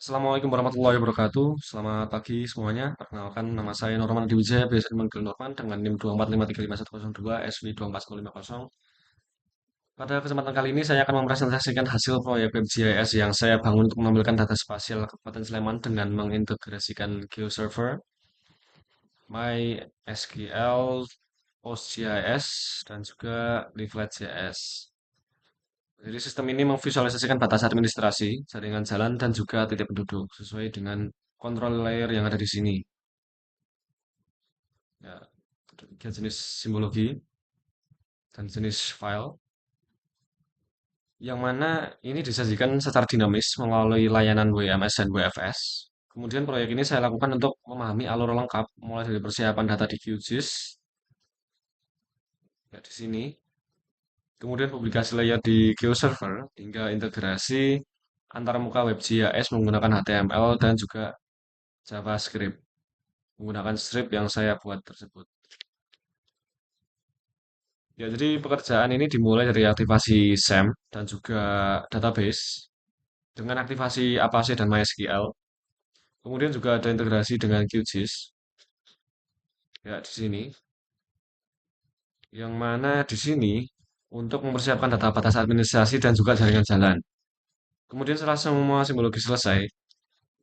Assalamualaikum warahmatullahi wabarakatuh. Selamat pagi semuanya. Perkenalkan nama saya Norman Diwijaya, biasa dipanggil Norman dengan NIM 245355102 SW24050. Pada kesempatan kali ini saya akan mempresentasikan hasil proyek WebGIS yang saya bangun untuk menampilkan data spasial Kabupaten Sleman dengan mengintegrasikan GeoServer, MySQL, PostGIS, dan juga Leaflet.js. Jadi sistem ini memvisualisasikan batas administrasi, jaringan jalan, dan juga titik penduduk sesuai dengan control layer yang ada di sini. Ya, ada tiga jenis simbologi dan jenis file, yang mana ini disajikan secara dinamis melalui layanan WMS dan WFS. Kemudian proyek ini saya lakukan untuk memahami alur lengkap, mulai dari persiapan data di QGIS, ya di sini, kemudian publikasi layer di GeoServer, hingga integrasi antar muka WebGIS menggunakan HTML dan juga JavaScript, menggunakan script yang saya buat tersebut. Ya, jadi pekerjaan ini dimulai dari aktivasi SAM dan juga database dengan aktivasi Apache dan MySQL. Kemudian juga ada integrasi dengan QGIS, ya di sini, yang mana di sini untuk mempersiapkan data batas administrasi dan juga jaringan jalan. Kemudian setelah semua simbologi selesai,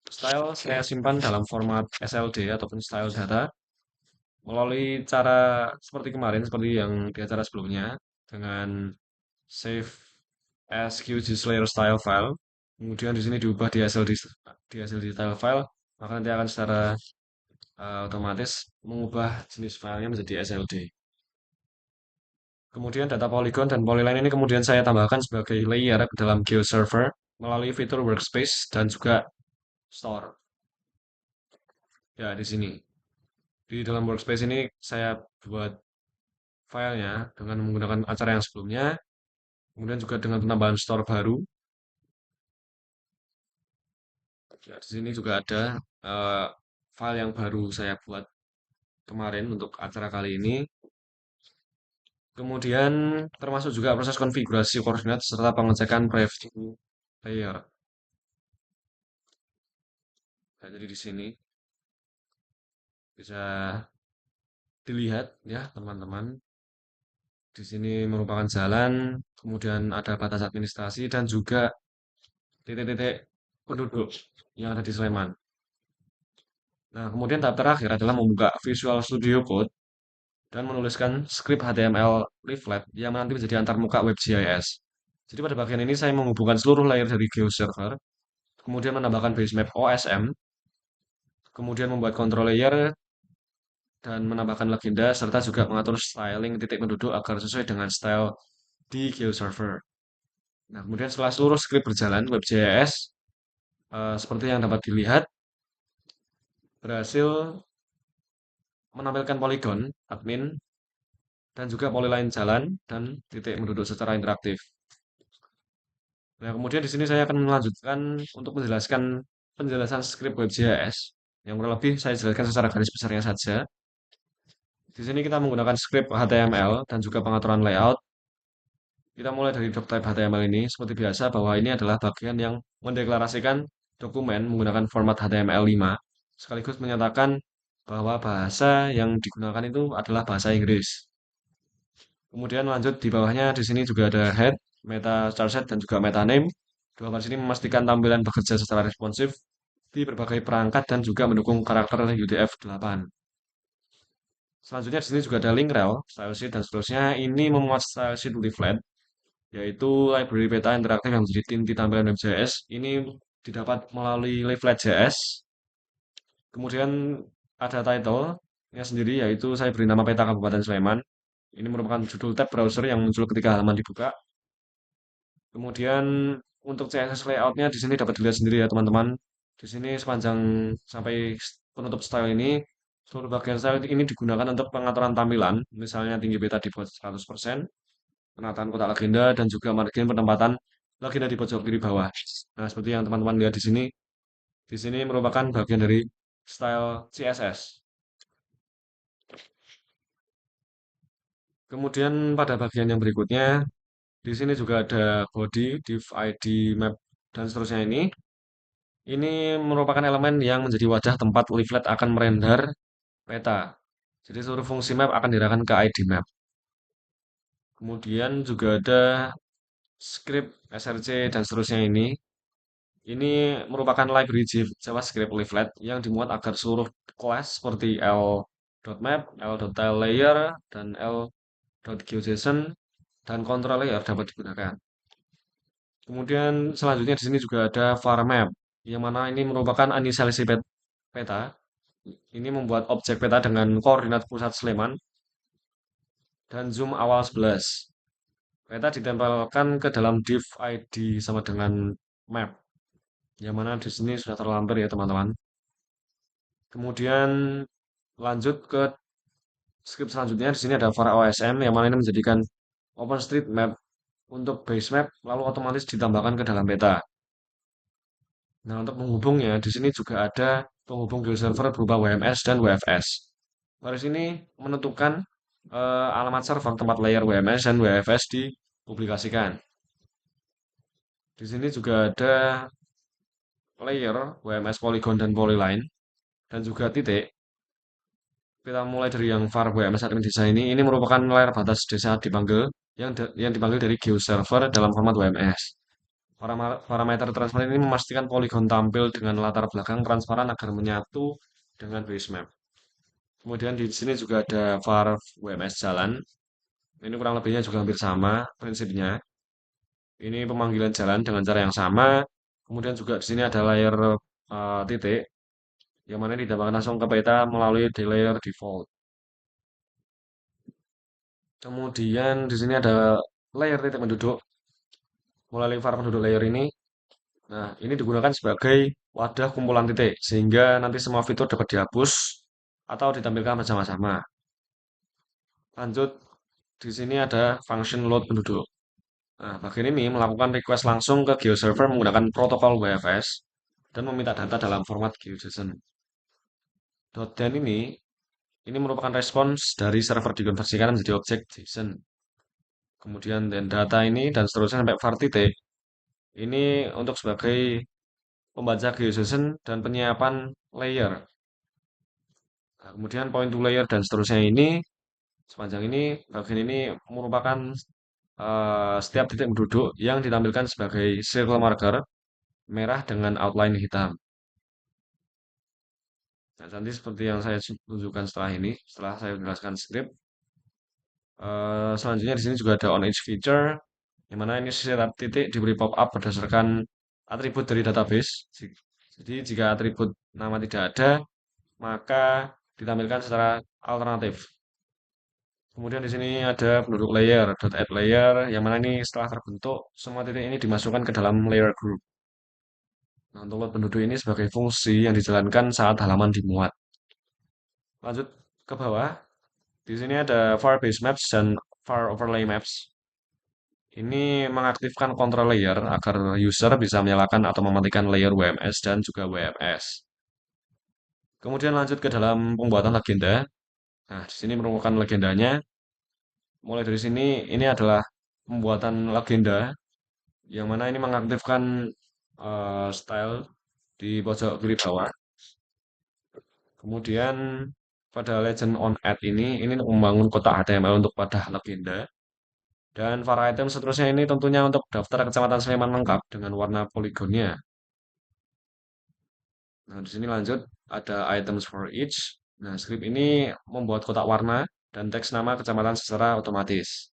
style saya simpan dalam format SLD ataupun style data melalui cara seperti kemarin, seperti yang di acara sebelumnya, dengan save as QGIS layer style file. Kemudian di sini diubah di SLD style file, maka nanti akan secara otomatis mengubah jenis filenya menjadi SLD. Kemudian data polygon dan polyline ini kemudian saya tambahkan sebagai layer ke dalam GeoServer melalui fitur workspace dan juga store. Ya, di sini. Di dalam workspace ini saya buat filenya dengan menggunakan acara yang sebelumnya, kemudian juga dengan penambahan store baru. Ya, di sini juga ada eh, file yang baru saya buat kemarin untuk acara kali ini. Kemudian termasuk juga proses konfigurasi koordinat serta pengecekan preview layer. Nah, jadi di sini bisa dilihat ya teman-teman. Di sini merupakan jalan, kemudian ada batas administrasi dan juga titik-titik penduduk yang ada di Sleman. Nah, kemudian tahap terakhir adalah membuka Visual Studio Code dan menuliskan script HTML leaflet yang nanti menjadi antarmuka WebGIS. Jadi pada bagian ini saya menghubungkan seluruh layer dari GeoServer, kemudian menambahkan basemap OSM, kemudian membuat control layer dan menambahkan legenda serta juga mengatur styling titik penduduk agar sesuai dengan style di GeoServer. Nah, kemudian setelah seluruh script berjalan, WebGIS seperti yang dapat dilihat berhasil menampilkan poligon, admin, dan juga polyline jalan dan titik penduduk secara interaktif. Nah, kemudian di sini saya akan melanjutkan untuk menjelaskan penjelasan script WebGIS yang kurang lebih saya jelaskan secara garis besarnya saja. Di sini kita menggunakan script HTML dan juga pengaturan layout. Kita mulai dari doctype HTML ini seperti biasa bahwa ini adalah bagian yang mendeklarasikan dokumen menggunakan format HTML5 sekaligus menyatakan bahwa bahasa yang digunakan itu adalah bahasa Inggris. Kemudian lanjut di bawahnya di sini juga ada head, meta charset dan juga meta name. Dua baris ini memastikan tampilan bekerja secara responsif di berbagai perangkat dan juga mendukung karakter UTF-8. Selanjutnya di sini juga ada link rel, stylesheet dan seterusnya. Ini memuat stylesheet leaflet, yaitu library peta interaktif yang menjadi inti tampilan WebJS. Ini didapat melalui Leaflet.js. Kemudian ada title-nya sendiri, yaitu saya beri nama peta Kabupaten Sleman. Ini merupakan judul tab browser yang muncul ketika halaman dibuka. Kemudian untuk CSS layout-nya di sini dapat dilihat sendiri ya teman-teman. Di sini sepanjang sampai penutup style ini, seluruh bagian style ini digunakan untuk pengaturan tampilan, misalnya tinggi beta dibuat 100%, penataan kotak legenda, dan juga margin penempatan legenda di pojok kiri bawah. Nah, seperti yang teman-teman lihat di sini merupakan bagian dari style CSS. Kemudian pada bagian yang berikutnya, di sini juga ada body, div, ID, map, dan seterusnya ini. Ini merupakan elemen yang menjadi wadah tempat leaflet akan merender peta. Jadi seluruh fungsi map akan diarahkan ke ID map. Kemudian juga ada script src dan seterusnya ini. Ini merupakan library JavaScript leaflet yang dimuat agar seluruh kelas seperti L.map, L.tileLayer, dan L.geoJSON dan control layer dapat digunakan. Kemudian selanjutnya di sini juga ada var map, yang mana ini merupakan inisialisasi peta. Ini membuat objek peta dengan koordinat pusat Sleman dan zoom awal 11. Peta ditempelkan ke dalam div ID sama dengan map, yang mana di sini sudah terlampir ya teman-teman. Kemudian lanjut ke script selanjutnya, di sini ada var OSM yang mana ini menjadikan OpenStreetMap untuk base map lalu otomatis ditambahkan ke dalam peta. Nah, untuk penghubungnya di sini juga ada penghubung GeoServer berupa WMS dan WFS. Baris ini menentukan alamat server tempat layer WMS dan WFS dipublikasikan. Di sini juga ada layer WMS Polygon dan Polyline dan juga titik. Kita mulai dari yang var WMS admin desa ini merupakan layar batas desa yang dipanggil dari GeoServer dalam format WMS. Parameter transparan ini memastikan poligon tampil dengan latar belakang transparan agar menyatu dengan base map. Kemudian di sini juga ada var WMS jalan. Ini kurang lebihnya juga hampir sama prinsipnya. Ini pemanggilan jalan dengan cara yang sama. Kemudian juga di sini ada layer titik yang mana didapatkan langsung ke peta melalui di layer default. Kemudian di sini ada layer titik penduduk. Mulai var penduduk layer ini. Nah, ini digunakan sebagai wadah kumpulan titik sehingga nanti semua fitur dapat dihapus atau ditampilkan bersama-sama. Lanjut, di sini ada function load penduduk. Nah, bagian ini melakukan request langsung ke GeoServer menggunakan protokol WFS dan meminta data dalam format GeoJSON. Dan ini merupakan respons dari server dikonversikan menjadi objek JSON. Kemudian dan data ini dan seterusnya sampai var titik. Ini untuk sebagai pembaca GeoJSON dan penyiapan layer. Nah, kemudian point to layer dan seterusnya ini sepanjang ini bagian ini merupakan setiap titik penduduk yang ditampilkan sebagai circle marker merah dengan outline hitam. Nah, nanti seperti yang saya tunjukkan setelah ini, setelah saya menjelaskan script. Selanjutnya di sini juga ada on each feature, yang mana ini setiap titik diberi pop-up berdasarkan atribut dari database. Jadi jika atribut nama tidak ada, maka ditampilkan secara alternatif. Kemudian di sini ada penduduk layer, .add layer, yang mana ini setelah terbentuk, semua titik ini dimasukkan ke dalam layer group. Nah, untuk load penduduk ini sebagai fungsi yang dijalankan saat halaman dimuat. Lanjut ke bawah, di sini ada var base maps dan var overlay maps. Ini mengaktifkan control layer agar user bisa menyalakan atau mematikan layer WMS dan juga WFS. Kemudian lanjut ke dalam pembuatan legenda. Nah, di sini merupakan legendanya. Mulai dari sini, ini adalah pembuatan legenda yang mana ini mengaktifkan style di pojok kiri bawah. Kemudian pada legend on add ini untuk membangun kotak HTML untuk wadah legenda. Dan var item seterusnya ini tentunya untuk daftar Kecamatan Sleman lengkap dengan warna poligonnya. Nah, di sini lanjut ada items for each. Nah, script ini membuat kotak warna dan teks nama kecamatan secara otomatis.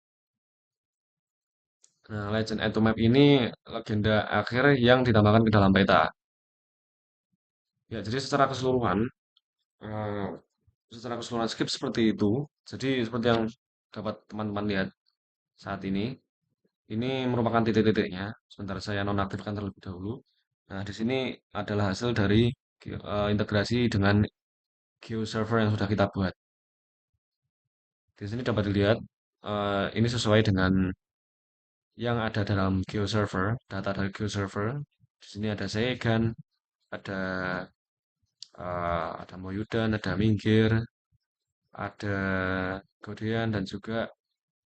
Nah, legend add to map ini legenda akhir yang ditambahkan ke dalam peta. Ya, jadi eh, secara keseluruhan script seperti itu. Jadi seperti yang dapat teman-teman lihat saat ini merupakan titik-titiknya. Sebentar saya nonaktifkan terlebih dahulu. Nah, di sini adalah hasil dari integrasi dengan GeoServer yang sudah kita buat. Di sini dapat dilihat ini sesuai dengan yang ada dalam GeoServer, data dari GeoServer. Di sini ada Segan, ada ada Moyudan, ada Minggir, ada Godean dan juga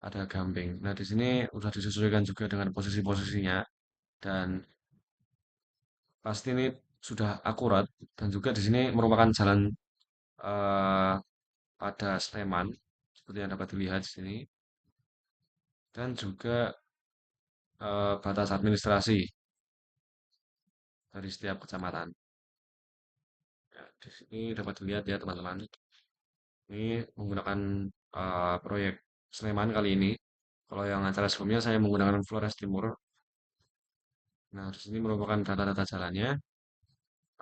ada Gamping. Nah, di sini sudah disesuaikan juga dengan posisi-posisinya dan pasti ini sudah akurat dan juga di sini merupakan jalan eh, pada Sleman seperti yang dapat dilihat di sini dan juga batas administrasi dari setiap kecamatan. Ya, di sini dapat dilihat ya teman-teman. Ini menggunakan proyek Sleman kali ini. Kalau yang acara sebelumnya saya menggunakan Flores Timur. Nah, di sini merupakan data-data jalannya,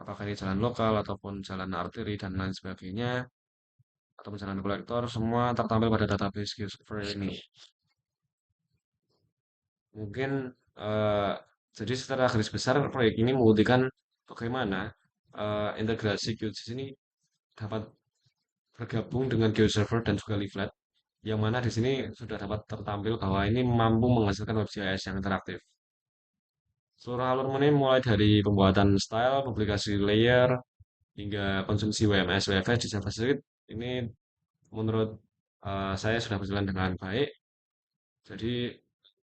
apakah ini jalan lokal ataupun jalan arteri dan lain sebagainya, ataupun jalan kolektor, semua tertampil pada database GeoServer ini. Mungkin eh, jadi secara garis besar proyek ini membuktikan bagaimana integrasi GeoGIS ini dapat bergabung dengan GeoServer dan juga Leaflet, yang mana di sini sudah dapat tertampil bahwa ini mampu menghasilkan WebGIS yang interaktif. Seluruh alur ini mulai dari pembuatan style, publikasi layer, hingga konsumsi WMS WFS di JavaScript ini menurut saya sudah berjalan dengan baik. Jadi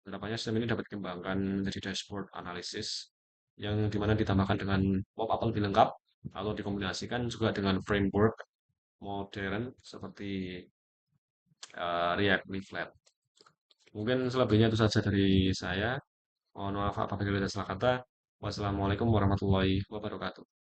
harapannya sistem ini dapat dikembangkan menjadi dashboard analisis yang dimana ditambahkan dengan pop-up lebih lengkap atau dikombinasikan juga dengan framework modern seperti React Leaflet. Mungkin selebihnya itu saja dari saya. Mohon maaf apabila ada salah kata. Wassalamualaikum warahmatullahi wabarakatuh.